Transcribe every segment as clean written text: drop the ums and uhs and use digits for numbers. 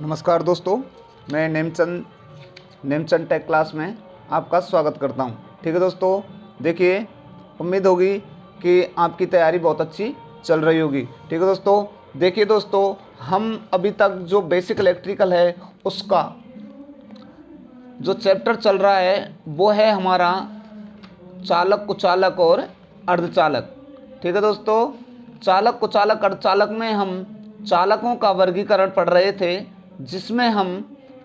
नमस्कार दोस्तों, मैं नेमचंद टेक क्लास में आपका स्वागत करता हूं। ठीक है दोस्तों, देखिए, उम्मीद होगी कि आपकी तैयारी बहुत अच्छी चल रही होगी। ठीक है दोस्तों, देखिए दोस्तों, हम अभी तक जो बेसिक इलेक्ट्रिकल है उसका जो चैप्टर चल रहा है वो है हमारा चालक, कुचालक और अर्धचालक। ठीक है दोस्तों, चालक, कुचालक, अर्धचालक में हम चालकों का वर्गीकरण पढ़ रहे थे, जिसमें हम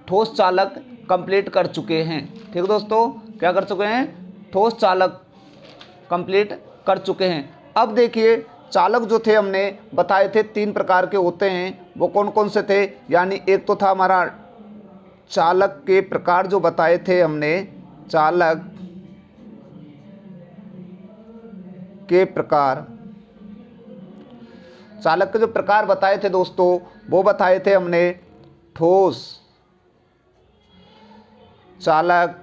ठोस चालक कंप्लीट कर चुके हैं। ठीक है दोस्तों, क्या कर चुके हैं? ठोस चालक कंप्लीट कर चुके हैं। अब देखिए, चालक जो थे हमने बताए थे 3 प्रकार के होते हैं। वो कौन कौन से थे? यानी एक तो था हमारा चालक के प्रकार जो बताए थे हमने, चालक के प्रकार, चालक के जो प्रकार बताए थे दोस्तों, वो बताए थे हमने ठोस चालक,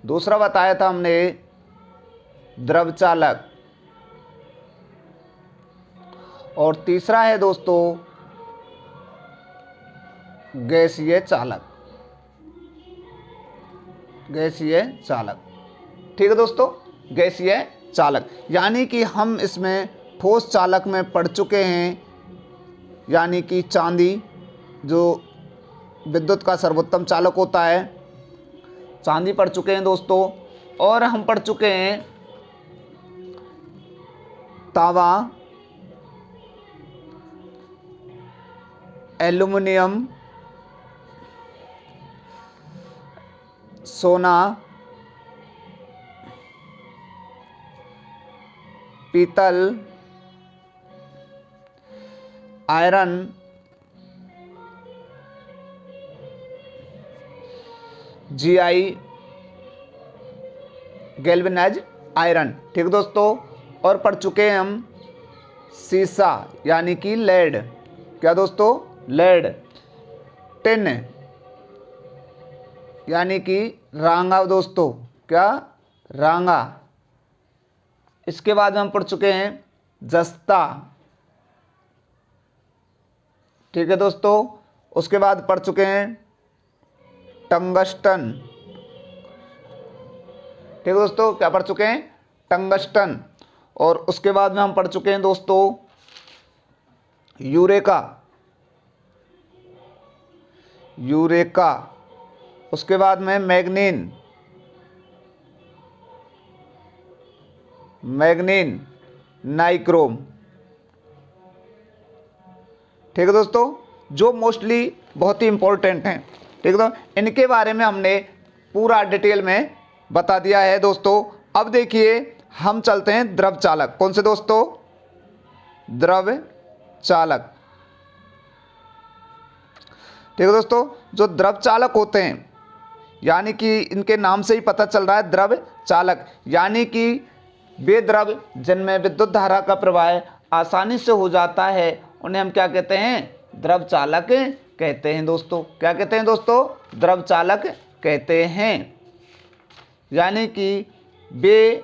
दूसरा बताया था हमने द्रव चालक, और तीसरा है दोस्तों गैसीय चालक। गैसीय चालक, ठीक है दोस्तों, गैसीय चालक। यानी कि हम इसमें ठोस चालक में पढ़ चुके हैं, यानी कि चांदी जो विद्युत का सर्वोत्तम चालक होता है, चांदी पढ़ चुके हैं दोस्तों। और हम पढ़ चुके हैं तांबा, एल्युमिनियम, सोना, पीतल, आयरन, जीआई, गैल्वेनाइज आयरन। ठीक दोस्तों, और पढ़ चुके हैं हम सीसा यानी कि लेड। क्या दोस्तों? लेड। टिन यानी कि रांगा दोस्तों। क्या? रांगा। इसके बाद में हम पढ़ चुके हैं जस्ता। ठीक है दोस्तों, उसके बाद पढ़ चुके हैं टंगस्टन। ठीक है दोस्तों, क्या पढ़ चुके हैं? टंगस्टन। और उसके बाद में हम पढ़ चुके हैं दोस्तों यूरेका। यूरेका। उसके बाद में मैग्नीन। मैग्नीन, नाइक्रोम। ठीक है दोस्तों, जो मोस्टली बहुत ही इंपॉर्टेंट हैं। ठीक है, तो इनके बारे में हमने पूरा डिटेल में बता दिया है दोस्तों। अब देखिए, हम चलते हैं द्रव चालक। कौन से दोस्तों? द्रव चालक। ठीक है दोस्तों, जो द्रव चालक होते हैं, यानी कि इनके नाम से ही पता चल रहा है द्रव चालक, यानी कि वे द्रव जिनमें विद्युत धारा का प्रवाह आसानी से हो जाता है, उन्हें हम क्या कहते हैं? द्रव चालक कहते हैं दोस्तों। क्या कहते हैं दोस्तों? द्रव चालक कहते हैं। यानी कि वे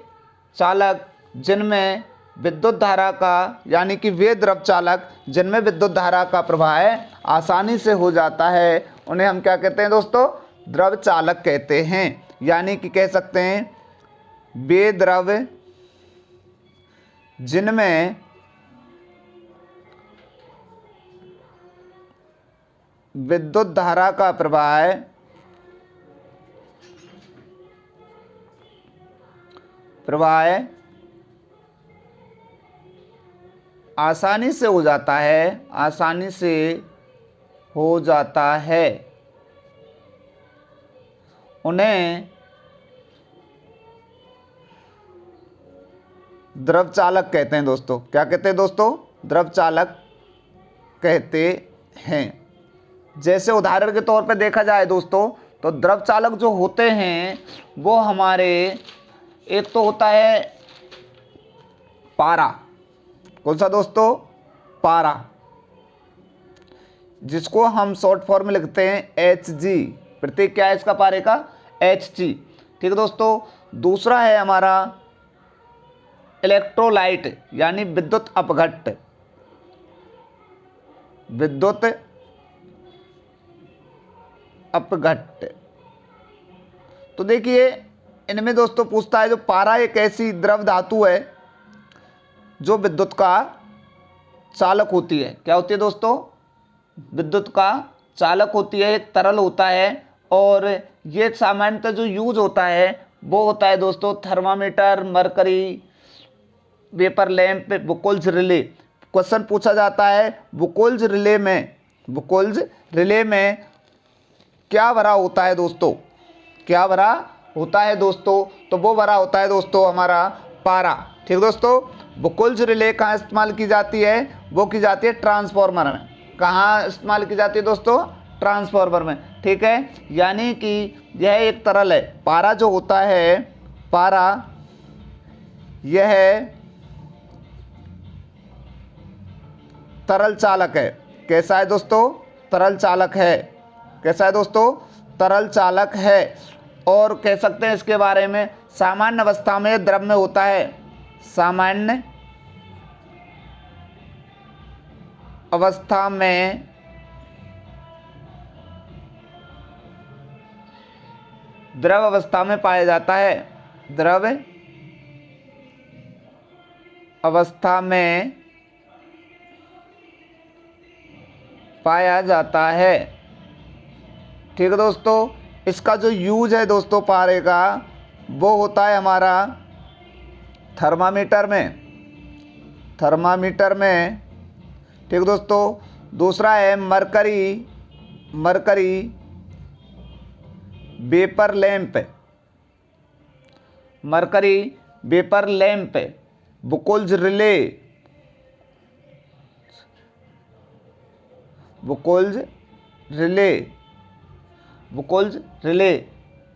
चालक जिनमें विद्युत धारा का, यानी कि वे द्रव चालक जिनमें विद्युत धारा का प्रवाह आसानी से हो जाता है, उन्हें हम क्या कहते हैं दोस्तों? द्रव चालक कहते हैं। यानी कि कह सकते हैं वे द्रव जिनमें विद्युत धारा का प्रवाह आसानी से हो जाता है, आसानी से हो जाता है, उन्हें द्रव चालक कहते हैं दोस्तों। क्या कहते हैं दोस्तों? द्रव चालक कहते हैं। जैसे उदाहरण के तौर पर देखा जाए दोस्तों, तो द्रव चालक जो होते हैं वो हमारे, एक तो होता है पारा। कौन सा दोस्तों? पारा, जिसको हम शॉर्ट फॉर्म में लिखते हैं Hg। प्रतीक क्या है इसका पारे का? Hg। ठीक है दोस्तों, दूसरा है हमारा इलेक्ट्रोलाइट यानी विद्युत अपघट्ट। विद्युत अपघट्य। तो देखिए इनमें दोस्तों पूछता है जो पारा एक ऐसी द्रव धातु है जो विद्युत का चालक होती है। क्या होती है दोस्तों? विद्युत का चालक होती है, एक तरल होता है। और ये सामान्यतः जो यूज होता है वो होता है दोस्तों thermometer, mercury, vapour lamp, Buchholz relay. Question पूछा जाता है बुकोल्ज रिले में क्या भरा होता है दोस्तों? क्या भरा होता है दोस्तों? तो वो भरा होता है दोस्तों हमारा पारा। ठीक दोस्तों, बुकोल्ज रिले कहाँ इस्तेमाल की जाती है? वो की जाती है ट्रांसफार्मर में। कहाँ इस्तेमाल की जाती है दोस्तों? ट्रांसफार्मर में। ठीक है, यानी कि यह एक तरल है। पारा जो होता है, पारा यह तरल चालक है। कैसा है दोस्तों? तरल चालक है। कैसा है दोस्तों? तरल चालक है। और कह सकते हैं इसके बारे में सामान्य अवस्था में द्रव में होता है। सामान्य अवस्था में द्रव अवस्था में पाया जाता है। द्रव अवस्था में पाया जाता है। ठीक है दोस्तों, इसका जो यूज है दोस्तों पारे का वो होता है हमारा थर्मामीटर में। ठीक है दोस्तों, दूसरा है mercury vapour lamp. Mercury vapour lamp, Buchholz relay,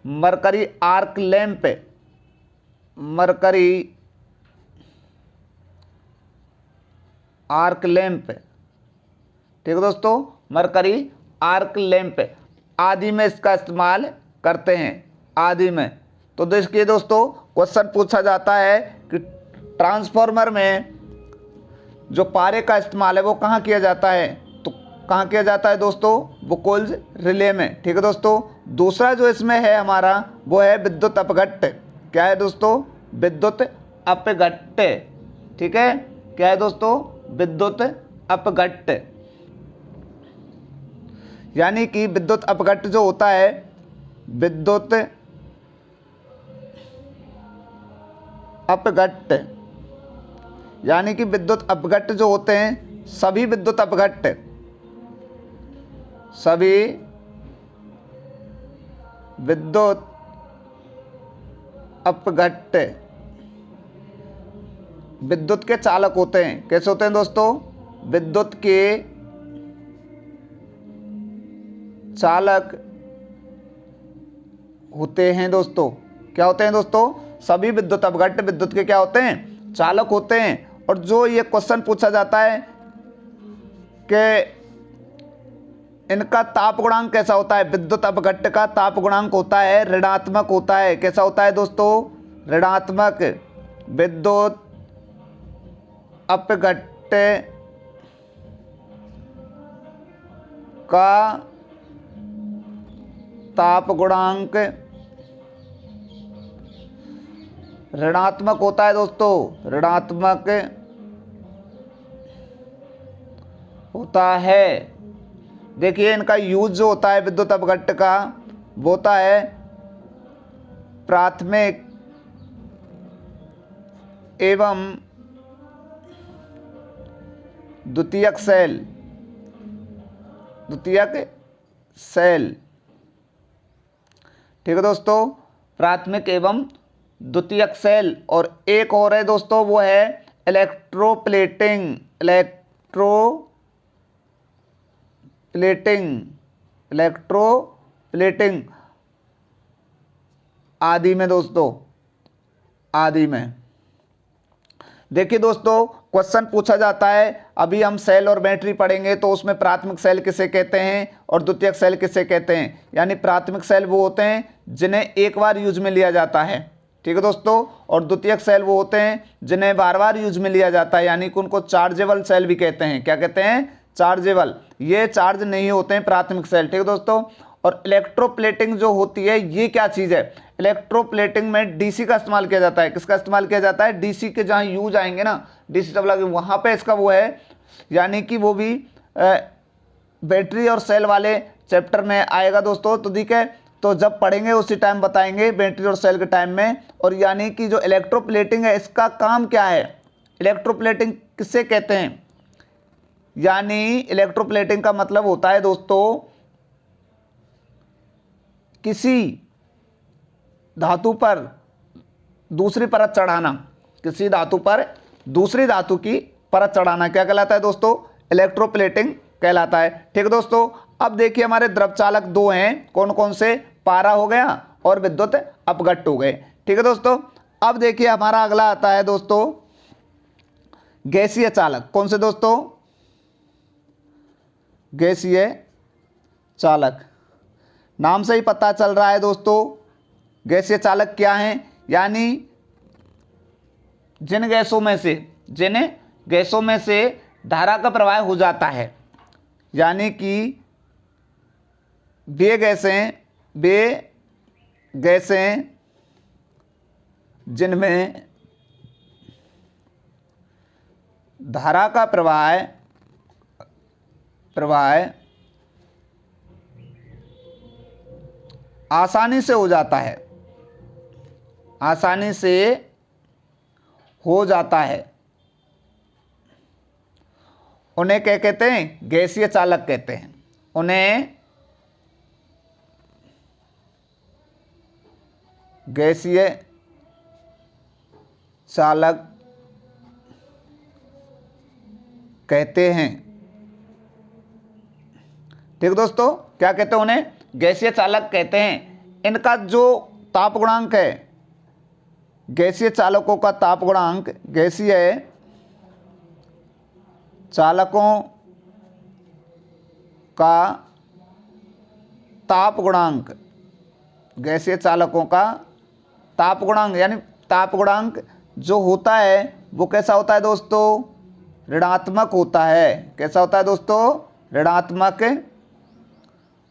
mercury arc lamp, ठीक है दोस्तों, मरकरी आर्क लैंप आदि में इसका इस्तेमाल करते हैं। आदि में। तो देखिए दोस्तों क्वेश्चन पूछा जाता है कि ट्रांसफार्मर में जो पारे का इस्तेमाल है वो कहाँ किया जाता है? तो कहाँ किया जाता है दोस्तों? बुकोल्ज रिले में। ठीक है दोस्तों, दूसरा जो इसमें है हमारा वो है विद्युत अपघट्य। क्या है दोस्तों? विद्युत अपघट्य। ठीक है, क्या है दोस्तों? विद्युत अपघट्य। यानी कि विद्युत अपघट्य जो होता है, विद्युत अपघट्य यानी कि विद्युत अपघट्य जो होते हैं, सभी विद्युत अपघट्य विद्युत के चालक होते हैं। कैसे होते हैं दोस्तों? विद्युत के चालक होते हैं दोस्तों। क्या होते हैं दोस्तों? सभी विद्युत अपघट्य विद्युत के क्या होते हैं? चालक होते हैं। और जो ये क्वेश्चन पूछा जाता है कि इनका ताप गुणांक कैसा होता है? विद्युत अपघट्य का ताप गुणांक होता है ऋणात्मक होता है। कैसा होता है दोस्तों? ऋणात्मक। विद्युत अपघट्य का ताप गुणांक ऋणात्मक होता है दोस्तों, ऋणात्मक होता है। देखिए इनका यूज जो होता है विद्युत अपघट्य का वो होता है प्राथमिक एवं द्वितीयक सेल। ठीक है दोस्तों, प्राथमिक एवं द्वितीयक सेल। और एक और है दोस्तों वो है इलेक्ट्रोप्लेटिंग आदि में दोस्तों, आदि में। देखिए दोस्तों क्वेश्चन पूछा जाता है, अभी हम सेल और बैटरी पढ़ेंगे तो उसमें प्राथमिक सेल किसे कहते हैं और द्वितीयक सेल किसे कहते हैं। यानी प्राथमिक सेल वो होते हैं जिन्हें एक बार यूज में लिया जाता है। ठीक है दोस्तों, और द्वितीयक सेल वो होते हैं जिन्हें बार बार यूज में लिया जाता है, यानी कि उनको चार्जेबल सेल भी कहते हैं। क्या कहते हैं? चार्जेबल, ये चार्ज नहीं होते हैं प्राथमिक सेल, ठीक है दोस्तों। और इलेक्ट्रोप्लेटिंग जो होती है ये क्या चीज़ है, इलेक्ट्रोप्लेटिंग में डीसी का इस्तेमाल किया जाता है। किसका इस्तेमाल किया जाता है, डीसी के जहाँ यूज आएंगे ना, डीसी जब लगे वहाँ पे इसका वो है, यानी कि वो भी बैटरी और सेल वाले चैप्टर में आएगा दोस्तों। तो ठीक है, तो जब पढ़ेंगे उसी टाइम बताएंगे बैटरी और सेल के टाइम में। और यानी कि जो इलेक्ट्रोप्लेटिंग है इसका काम क्या है, इलेक्ट्रोप्लेटिंग किसे कहते हैं, यानी इलेक्ट्रोप्लेटिंग का मतलब होता है दोस्तों किसी धातु पर दूसरी परत चढ़ाना, किसी धातु पर दूसरी धातु की परत चढ़ाना क्या कहलाता है दोस्तों, इलेक्ट्रोप्लेटिंग कहलाता है। ठीक है दोस्तों। अब देखिए हमारे द्रव चालक दो हैं, कौन कौन से, पारा हो गया और विद्युत अपघट्ट हो गए। ठीक है दोस्तों। अब देखिए हमारा अगला आता है दोस्तों गैसीय चालक। कौन से दोस्तों, गैसीय चालक। नाम से ही पता चल रहा है दोस्तों गैसीय चालक क्या हैं, यानी जिन गैसों में से धारा का प्रवाह हो जाता है, यानी कि वे गैसें जिनमें धारा का प्रवाह आसानी से हो जाता है, आसानी से हो जाता है, उन्हें क्या कहते हैं, गैसीय चालक कहते हैं। उन्हें गैसीय चालक कहते हैं। ठीक दोस्तों, क्या कहते हैं, उन्हें गैसीय चालक कहते हैं। इनका जो ताप गुणांक है, गैसीय चालकों का ताप गुणांक, गैसीय चालकों का ताप गुणांक, गैसीय चालकों का ताप गुणांक, यानी ताप गुणांक जो होता है वो कैसा होता है दोस्तों, ऋणात्मक होता है। कैसा होता है दोस्तों, ऋणात्मक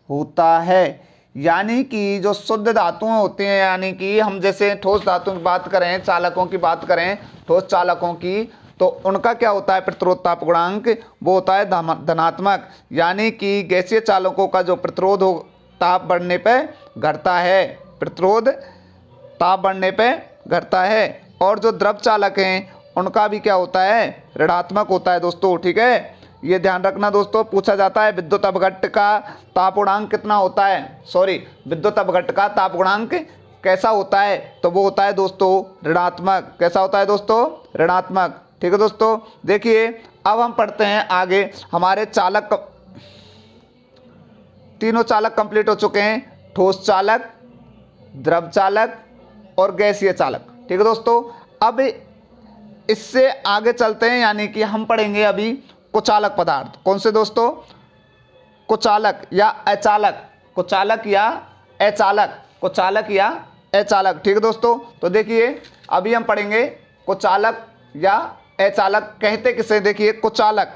होता है। यानी कि जो शुद्ध धातुएं होती हैं, यानी कि हम जैसे ठोस धातुओं की बात करें, चालकों की बात करें, ठोस चालकों की, तो उनका क्या होता है प्रतिरोध ताप गुणांक, वो होता है धनात्मक। यानी कि गैसीय चालकों का जो प्रतिरोध हो ताप बढ़ने पे घटता है, प्रतिरोध ताप बढ़ने पे घटता है। और जो द्रव चालक हैं उनका भी क्या होता है, ऋणात्मक होता है दोस्तों। ठीक है, ये ध्यान रखना दोस्तों, पूछा जाता है विद्युत अपघट्ट का ताप गुणांक कितना होता है, विद्युत अपघट्ट का ताप गुणांक कैसा होता है, तो वो होता है दोस्तों ऋणात्मक। कैसा होता है दोस्तों, ऋणात्मक। ठीक है दोस्तों। देखिए अब हम पढ़ते हैं आगे, हमारे चालक तीनों चालक कंप्लीट हो चुके हैं, ठोस चालक, द्रव चालक और गैसीय चालक। ठीक है दोस्तों। अब इससे आगे चलते हैं, यानी कि हम पढ़ेंगे अभी कुचालक पदार्थ। कौन से दोस्तों, कुचालक या अचालक, कुचालक या अचालक, कुचालक या अचालक। ठीक है दोस्तों। तो देखिए अभी हम पढ़ेंगे कुचालक या अचालक कहते किसे। देखिए कुचालक,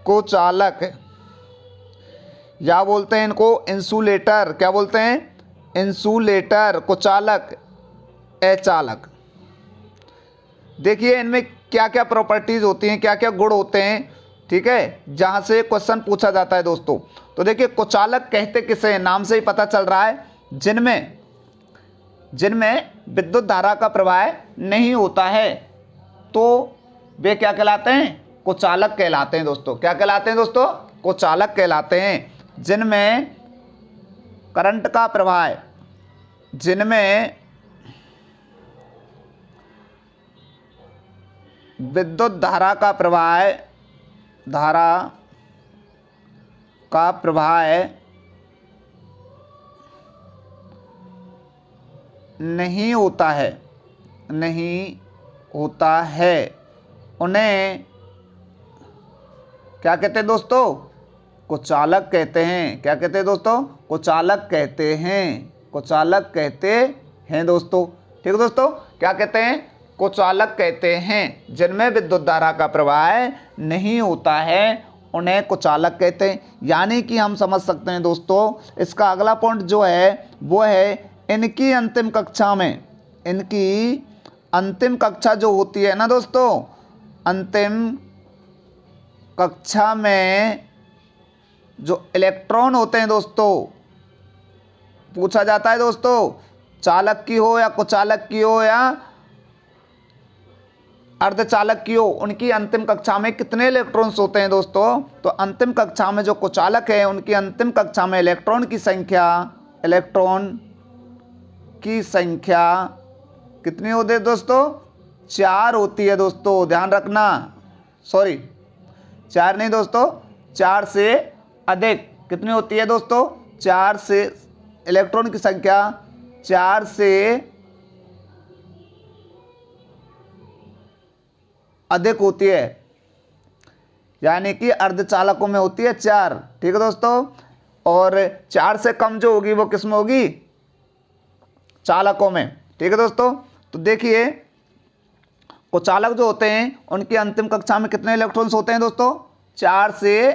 कुचालक या बोलते हैं इनको इंसुलेटर, क्या बोलते हैं, इंसुलेटर, कुचालक, अचालक। देखिए इनमें क्या क्या प्रॉपर्टीज होती हैं, क्या क्या गुण होते हैं, ठीक है, जहां से क्वेश्चन पूछा जाता है दोस्तों। तो देखिए कुचालक कहते किसे हैं, नाम से ही पता चल रहा है, जिनमें विद्युत धारा का प्रवाह नहीं होता है, तो वे क्या कहलाते हैं, कुचालक कहलाते हैं दोस्तों। क्या कहलाते हैं दोस्तों, कुचालक कहलाते हैं। जिनमें करंट का प्रवाह, जिनमें विद्युत धारा का प्रवाह नहीं होता है, उन्हें क्या कहते हैं दोस्तों, कुचालक कहते हैं। क्या कहते हैं दोस्तों, कुचालक कहते हैं, कुचालक कहते हैं दोस्तों। ठीक है दोस्तों, क्या कहते हैं, कुचालक कहते हैं। जिनमें विद्युत धारा का प्रवाह नहीं होता है उन्हें कुचालक कहते हैं। यानी कि हम समझ सकते हैं दोस्तों, इसका अगला पॉइंट जो है वो है इनकी अंतिम कक्षा में, इनकी अंतिम कक्षा जो होती है ना दोस्तों, अंतिम कक्षा में जो इलेक्ट्रॉन होते हैं दोस्तों, पूछा जाता है दोस्तों चालक की हो या कुचालक की हो या अर्धचालक की हो, उनकी अंतिम कक्षा में कितने इलेक्ट्रॉन्स होते हैं दोस्तों। तो अंतिम कक्षा में जो कुचालक है उनकी अंतिम कक्षा में इलेक्ट्रॉन की संख्या कितनी होती है दोस्तों, 4 होती है दोस्तों, ध्यान रखना। सॉरी 4 नहीं दोस्तों, 4 से अधिक। कितनी होती है दोस्तों, 4 से, इलेक्ट्रॉन की संख्या 4 से अधिक होती है, यानी कि अर्धचालकों में होती है 4। ठीक है दोस्तों, और 4 से कम जो होगी वो किस में होगी, चालकों में। ठीक है दोस्तों, तो देखिए कुचालक जो होते हैं उनकी अंतिम कक्षा में कितने इलेक्ट्रॉन्स होते हैं दोस्तों, 4 से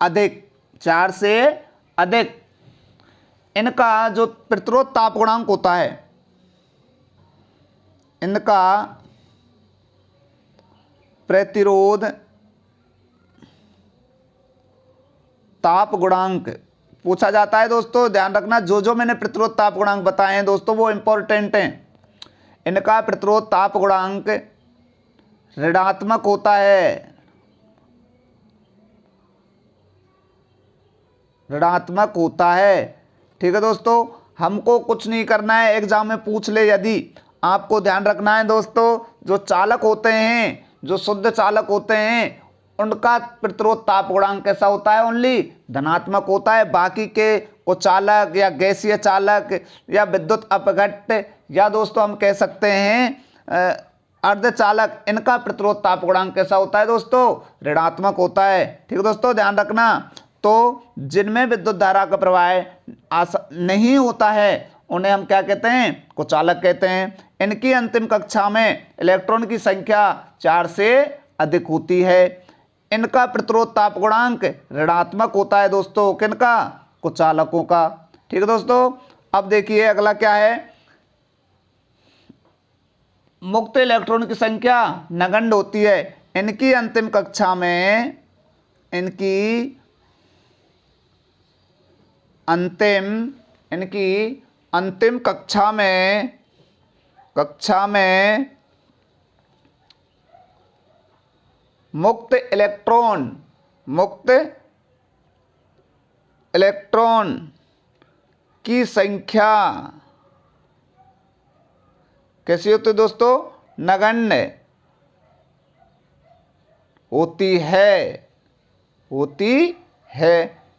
अधिक, 4 से अधिक। इनका जो प्रतिरोध ताप गुणांक होता है, इनका प्रतिरोध ताप गुणांक पूछा जाता है दोस्तों, ध्यान रखना। जो मैंने प्रतिरोध ताप गुणांक बताए हैं दोस्तों वो इंपॉर्टेंट हैं। इनका प्रतिरोध ताप गुणांक ऋणात्मक होता है, ऋणात्मक होता है। ठीक है दोस्तों, हमको कुछ नहीं करना है, एग्जाम में पूछ ले यदि, आपको ध्यान रखना है दोस्तों, जो चालक होते हैं, जो शुद्ध चालक होते हैं, उनका प्रतिरोध ताप गुणांक कैसा होता है, ओनली धनात्मक होता है। बाकी के कुचालक या गैसीय चालक या विद्युत अपघट्ट या दोस्तों हम कह सकते हैं अर्धचालक, इनका प्रतिरोध ताप गुणांक कैसा होता है दोस्तों, ऋणात्मक होता है। ठीक है दोस्तों, ध्यान रखना। तो जिनमें विद्युत धारा का प्रवाह नहीं होता है उन्हें हम क्या कहते हैं, कुचालक कहते हैं। इनकी अंतिम कक्षा में इलेक्ट्रॉन की संख्या 4 से अधिक होती है। इनका प्रतिरोध ताप गुणांक ऋणात्मक होता है दोस्तों, किनका, कुचालकों का। ठीक है दोस्तों, अब देखिए अगला क्या है, मुक्त इलेक्ट्रॉन की संख्या नगण्य होती है। इनकी अंतिम कक्षा में, इनकी अंतिम कक्षा में मुक्त इलेक्ट्रॉन की संख्या कैसी होती है दोस्तों, नगण्य होती है।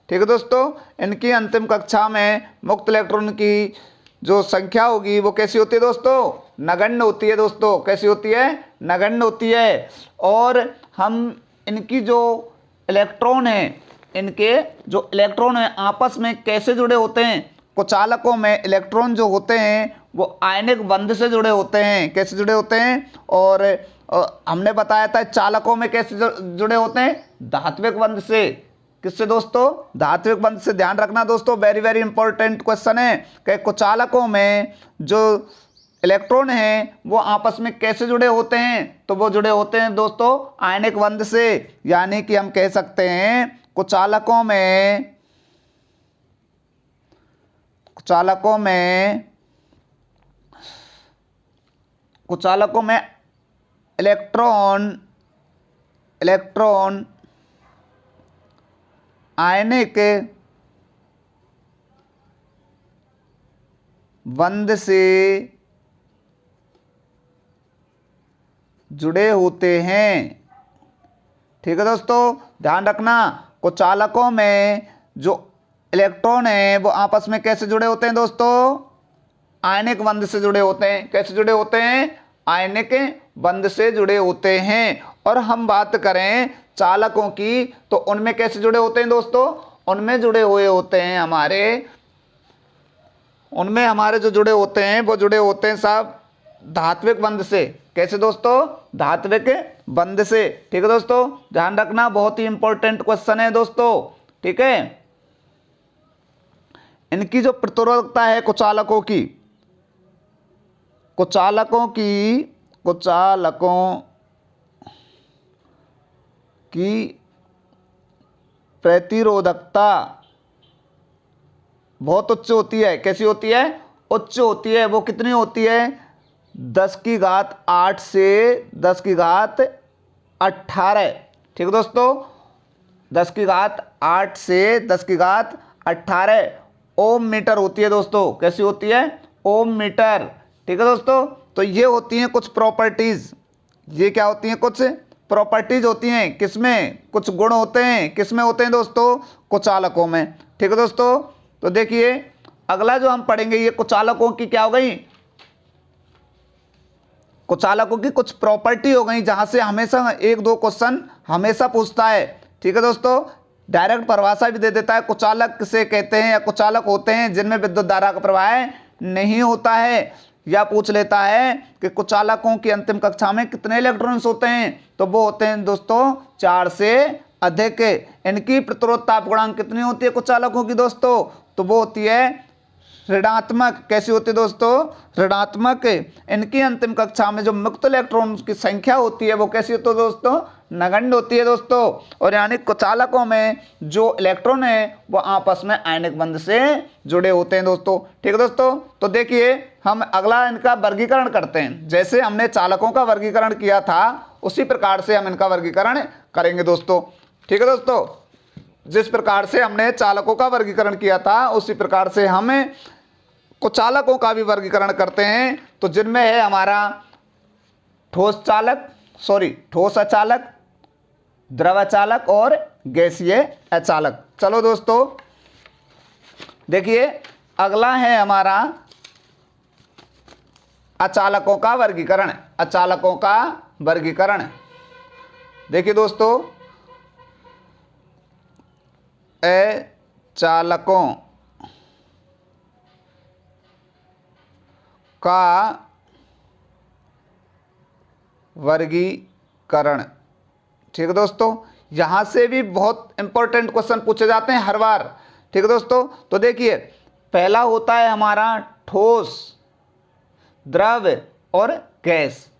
ठीक है दोस्तों, इनकी अंतिम कक्षा में मुक्त इलेक्ट्रॉन की जो संख्या होगी वो कैसी होती है दोस्तों, नगण्य होती है दोस्तों। कैसी होती है, नगण्य होती है। और हम इनकी जो इलेक्ट्रॉन है, इनके जो इलेक्ट्रॉन है आपस में कैसे जुड़े होते हैं, कुचालकों में इलेक्ट्रॉन जो होते हैं वो आयनिक बंध से जुड़े होते हैं। कैसे जुड़े होते हैं, और हमने बताया था चालकों में कैसे जुड़े होते हैं, धात्विक बंध से। किससे दोस्तों, धात्विक बंध से। ध्यान रखना दोस्तों, वेरी वेरी इंपॉर्टेंट क्वेश्चन है कि कुचालकों में जो इलेक्ट्रॉन हैं वो आपस में कैसे जुड़े होते हैं, तो वो जुड़े होते हैं दोस्तों आयनिक बंध से। यानी कि हम कह सकते हैं कुचालकों में इलेक्ट्रॉन आयनिक बंध से जुड़े होते हैं। ठीक है दोस्तों, ध्यान रखना। कुचालकों में जो इलेक्ट्रॉन है वो आपस में कैसे जुड़े होते हैं दोस्तों, आयनिक बंध से जुड़े होते हैं। कैसे जुड़े होते हैं, आयनिक बंध से जुड़े होते हैं। और हम बात करें चालकों की तो उनमें कैसे जुड़े होते हैं दोस्तों, उनमें जुड़े हुए होते हैं उनमें हमारे जो जुड़े होते हैं वो जुड़े होते हैं साहब धात्विक बंध से। कैसे दोस्तों? धात्विक बंध से। ठीक है दोस्तों, ध्यान रखना, बहुत ही इंपॉर्टेंट क्वेश्चन है दोस्तों। ठीक है, इनकी जो प्रतिरोधकता है कुचालकों की, कुचालकों की प्रतिरोधकता बहुत उच्च होती है। कैसी होती है? उच्च होती है। वो कितनी होती है? 10⁸ से 10⁸18। ठीक है दोस्तों, 10⁸ से 10⁸18 ओम मीटर होती है दोस्तों। कैसी होती है? ओम मीटर। ठीक है दोस्तों, तो ये होती हैं कुछ प्रॉपर्टीज। ये क्या होती हैं? कुछ प्रॉपर्टीज होती हैं। किसमें? कुछ गुण होते हैं। किसमें होते हैं दोस्तों? कुचालकों में। ठीक है दोस्तों, तो देखिए अगला जो हम पढ़ेंगे ये कुचालकों की क्या हो गई? कुचालकों की कुछ प्रॉपर्टी हो गई, जहां से हमेशा 1-2 क्वेश्चन हमेशा पूछता है। ठीक है दोस्तों, डायरेक्ट परिभाषा भी दे देता है। कुचालक किसे कहते हैं, या कुचालक होते हैं जिनमें विद्युत धारा का प्रवाह नहीं होता है। या पूछ लेता है कि कुचालकों की अंतिम कक्षा में कितने इलेक्ट्रॉन्स होते हैं, तो वो होते हैं दोस्तों 4 से अधिक। इनकी प्रतिरोध ताप गुणांक कितनी होती है कुचालकों की दोस्तों? तो वो होती है ऋणात्मक। कैसी होती है दोस्तों? ऋणात्मक। इनकी अंतिम कक्षा में जो मुक्त इलेक्ट्रॉन की संख्या होती है वो कैसी होती है दोस्तों? नगण्य होती है दोस्तों। और यानी कुचालकों में जो इलेक्ट्रॉन है वो आपस में आयनिक बंध से जुड़े होते हैं दोस्तों। ठीक है दोस्तों, तो देखिए हम अगला इनका वर्गीकरण करते हैं। जैसे हमने चालकों का वर्गीकरण किया था उसी प्रकार से हम इनका वर्गीकरण करेंगे दोस्तों। ठीक है दोस्तों, जिस प्रकार से हमने चालकों का वर्गीकरण किया था उसी प्रकार से हम कुचालकों का भी वर्गीकरण करते हैं। तो जिनमें है हमारा ठोस अचालक, द्रव अचालक और गैसीय अचालक। चलो दोस्तों देखिए अगला है हमारा अचालकों का वर्गीकरण। अचालकों का वर्गीकरण देखिए दोस्तों, अचालकों का वर्गीकरण। ठीक है दोस्तों, यहां से भी बहुत इंपॉर्टेंट क्वेश्चन पूछे जाते हैं हर बार। ठीक है दोस्तों, तो देखिए पहला होता है हमारा ठोस, द्रव और गैस।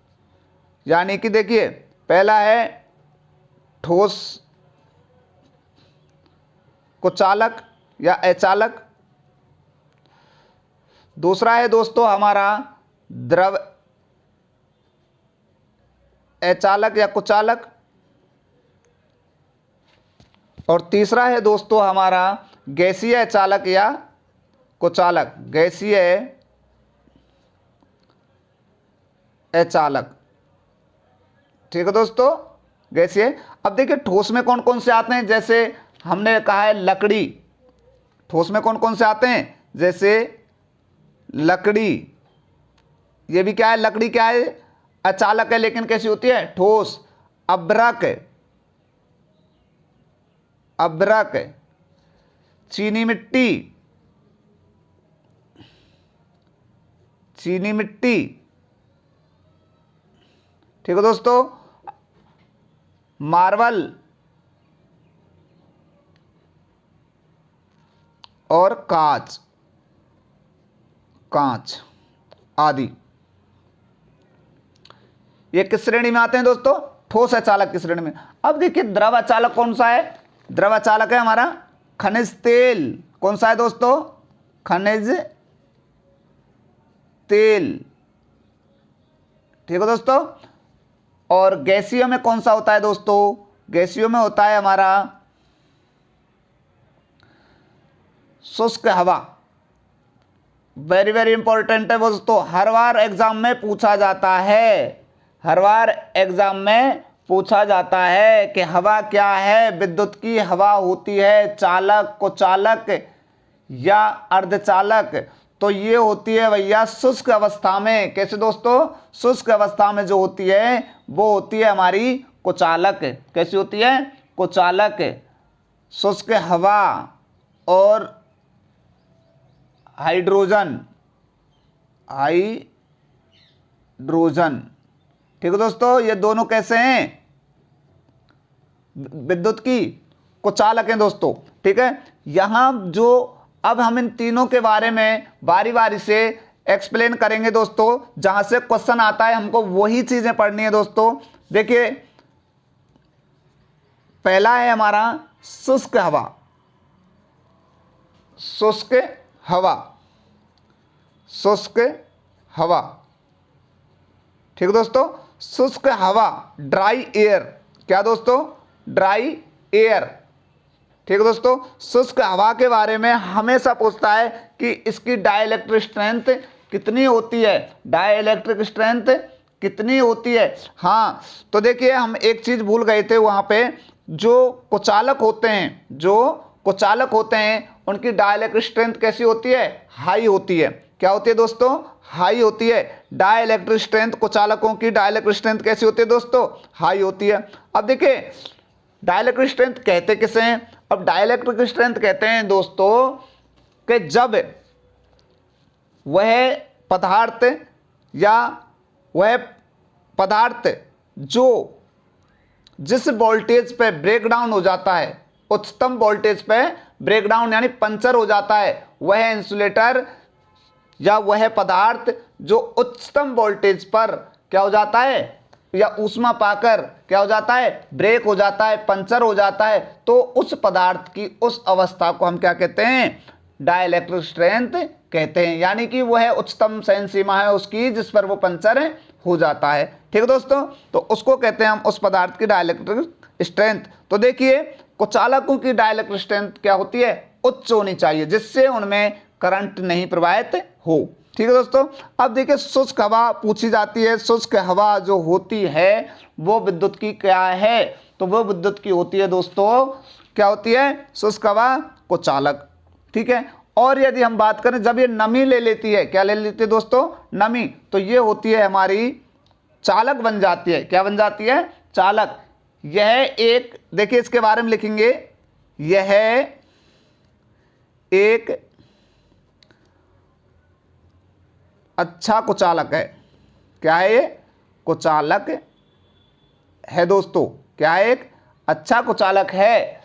यानी कि देखिए पहला है ठोस कुचालक या अचालक, दूसरा है दोस्तों हमारा द्रव अचालक या कुचालक, और तीसरा है दोस्तों हमारा गैसीय अचालक या कुचालक, गैसीय अचालक। ठीक है दोस्तों, गैसीय। अब देखिए ठोस में कौन कौन से आते हैं, जैसे हमने कहा है लकड़ी। ठोस में कौन कौन से आते हैं? जैसे लकड़ी, ये भी क्या है? लकड़ी क्या है? अचालक है, लेकिन कैसी होती है? ठोस। अभ्रक, चीनी मिट्टी। ठीक है दोस्तों, मार्बल और कांच आदि। ये किस श्रेणी में आते हैं दोस्तों? ठोस अचालक की श्रेणी में। अब देखिए द्रव अचालक कौन सा है? द्रव अचालक है हमारा खनिज तेल। कौन सा है दोस्तों? खनिज तेल। ठीक है दोस्तों, और गैसीय में कौन सा होता है दोस्तों? गैसीय में होता है हमारा शुष्क हवा। वेरी वेरी इंपॉर्टेंट है दोस्तों, हर बार एग्जाम में पूछा जाता है। हर बार एग्जाम में पूछा जाता है कि हवा क्या है? विद्युत की हवा होती है चालक, कुचालक या अर्धचालक। तो ये होती है भैया शुष्क अवस्था में। कैसे दोस्तों? शुष्क अवस्था में जो होती है वो होती है हमारी कुचालक। कैसी होती है? कुचालक। शुष्क हवा और हाइड्रोजन ठीक है दोस्तों, ये दोनों कैसे हैं, विद्युत की कुचालक हैं दोस्तों। ठीक है, यहां जो अब हम इन तीनों के बारे में बारी बारी से एक्सप्लेन करेंगे दोस्तों, जहां से क्वेश्चन आता है हमको वही चीजें पढ़नी है दोस्तों। देखिए, पहला है हमारा शुष्क हवा, शुष्क हवा, शुष्क हवा। ठीक है दोस्तों, शुष्क हवा, ड्राई एयर, क्या दोस्तों, ड्राई एयर। ठीक है दोस्तों, शुष्क हवा के बारे में हमेशा पूछता है कि इसकी डाइलेक्ट्रिक स्ट्रेंथ कितनी होती है, डाइलेक्ट्रिक स्ट्रेंथ कितनी होती है। हाँ, तो देखिए हम एक चीज भूल गए थे वहां पे, जो कुचालक होते हैं, जो कुचालक होते हैं उनकी डाइलेक्ट्रिक स्ट्रेंथ कैसी होती है, हाई होती है। क्या होती है दोस्तों, हाई होती है। डाइलेक्ट्रिक स्ट्रेंथ कुचालकों की डाइलेक्ट्रिक स्ट्रेंथ कैसी होती है दोस्तों, हाई होती है। अब देखिए डाइलेक्ट्रिक स्ट्रेंथ कहते किसे हैं, अब डाइलेक्ट्रिक स्ट्रेंथ कहते हैं दोस्तों कि जब वह पदार्थ या वह पदार्थ जो जिस वोल्टेज पे ब्रेकडाउन हो जाता है, उच्चतम वोल्टेज पे ब्रेकडाउन यानी पंचर हो जाता है, वह इंसुलेटर या वह पदार्थ जो उच्चतम वोल्टेज पर क्या हो जाता है या ऊष्मा पाकर क्या हो जाता है, ब्रेक हो जाता है, पंचर हो जाता है, तो उस पदार्थ की उस अवस्था को हम क्या कहते हैं, डाइलेक्ट्रिक स्ट्रेंथ कहते हैं। यानी कि वह उच्चतम सहन सीमा है उसकी जिस पर वो पंचर हो जाता है। ठीक है दोस्तों, तो उसको कहते हैं हम उस पदार्थ की डाइलेक्ट्रिक स्ट्रेंथ। तो देखिए कुचालकों की डाइलेक्ट्रिक स्ट्रेंथ क्या होती है, उच्च होनी चाहिए, जिससे उनमें करंट नहीं प्रवाहित हो। ठीक है दोस्तों, अब देखिए शुष्क हवा पूछी जाती है। शुष्क हवा जो होती है वो विद्युत की क्या है, तो वो विद्युत की होती है दोस्तों, क्या होती है, शुष्क हवा कुचालक। ठीक है, और यदि हम बात करें जब ये नमी ले लेती है, क्या ले लेती है दोस्तों, नमी, तो ये होती है हमारी चालक बन जाती है। क्या बन जाती है, चालक। यह एक, देखिए इसके बारे में लिखेंगे, यह एक अच्छा कुचालक है। क्या है ये, कुचालक है दोस्तों, क्या है, एक अच्छा कुचालक है।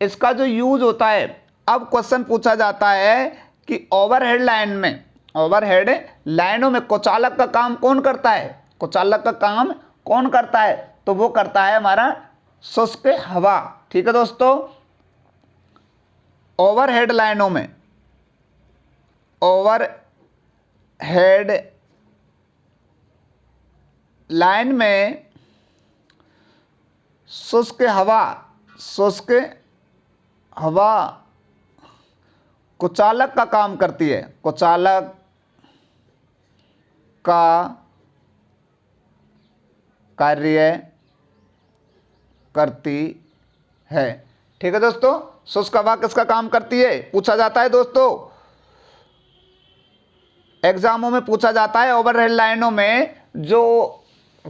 इसका जो यूज होता है, अब क्वेश्चन पूछा जाता है कि ओवरहेड लाइन में, ओवरहेड लाइनों में कुचालक का काम कौन करता है, कुचालक का काम कौन करता है, तो वो करता है हमारा शुष्क हवा। ठीक है दोस्तों, ओवरहेड लाइनों में, ओवरहेड लाइन में शुष्क हवा, शुष्क हवा कुचालक का काम करती है, कुचालक का कार्य करती है। ठीक है दोस्तों, शुष्क हवा किसका काम करती है, पूछा जाता है दोस्तों, एग्जामों में पूछा जाता है। ओवरहेड लाइनों में जो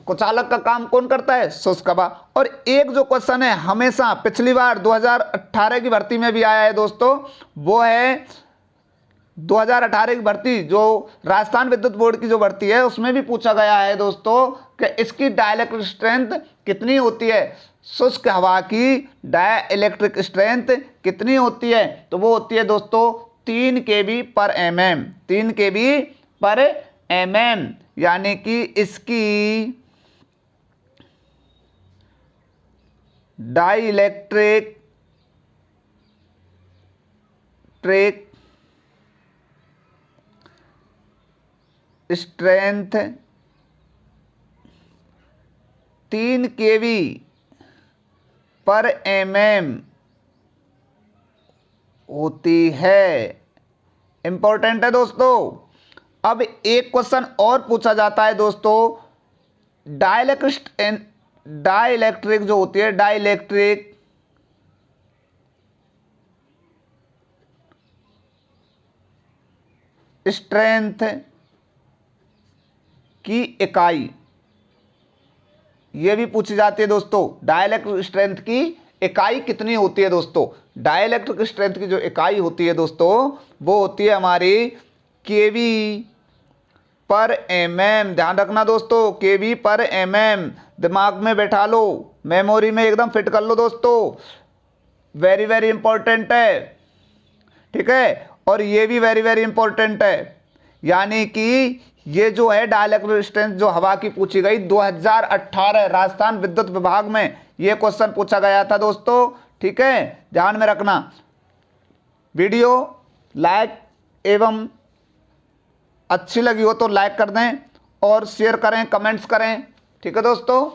कुचालक का काम कौन करता है, शुष्क हवा। और एक जो क्वेश्चन है हमेशा पिछली बार 2018 की भर्ती में भी आया है दोस्तों, वो है 2018 की भर्ती, जो राजस्थान विद्युत बोर्ड की जो भर्ती है उसमें भी पूछा गया है दोस्तों कि इसकी डाइलेक्ट्रिक स्ट्रेंथ कितनी होती है, शुष्क हवा की डाइलेक्ट्रिक स्ट्रेंथ कितनी होती है, तो वो होती है दोस्तों 3 kV पर mm, 3 kV पर mm, यानी कि इसकी डाइलेक्ट्रिक स्ट्रेंथ 3 kV पर mm होती है। इंपॉर्टेंट है दोस्तों। अब एक क्वेश्चन और पूछा जाता है दोस्तों, डाइलेक्ट्रिक जो होती है, डाइलेक्ट्रिक स्ट्रेंथ की इकाई, यह भी पूछी जाती है दोस्तों, डाइलेक्ट्रिक स्ट्रेंथ की इकाई कितनी होती है दोस्तों। डाइलेक्ट्रिक स्ट्रेंथ की जो इकाई होती है दोस्तों वो होती है हमारी केवी पर mm, ध्यान रखना दोस्तों, केवी पर mm, दिमाग में बैठा लो, मेमोरी में एकदम फिट कर लो दोस्तों, वेरी वेरी इंपॉर्टेंट है, ठीक है। और ये भी वेरी वेरी इंपॉर्टेंट है, यानी कि ये जो है डाइलेक्ट्रिक रेजिस्टेंस जो हवा की पूछी गई 2018 राजस्थान विद्युत विभाग में ये क्वेश्चन पूछा गया था दोस्तों, ठीक है, ध्यान में रखना। वीडियो लाइक एवं अच्छी लगी हो तो लाइक कर दें और शेयर करें, कमेंट्स करें, ठीक है दोस्तों।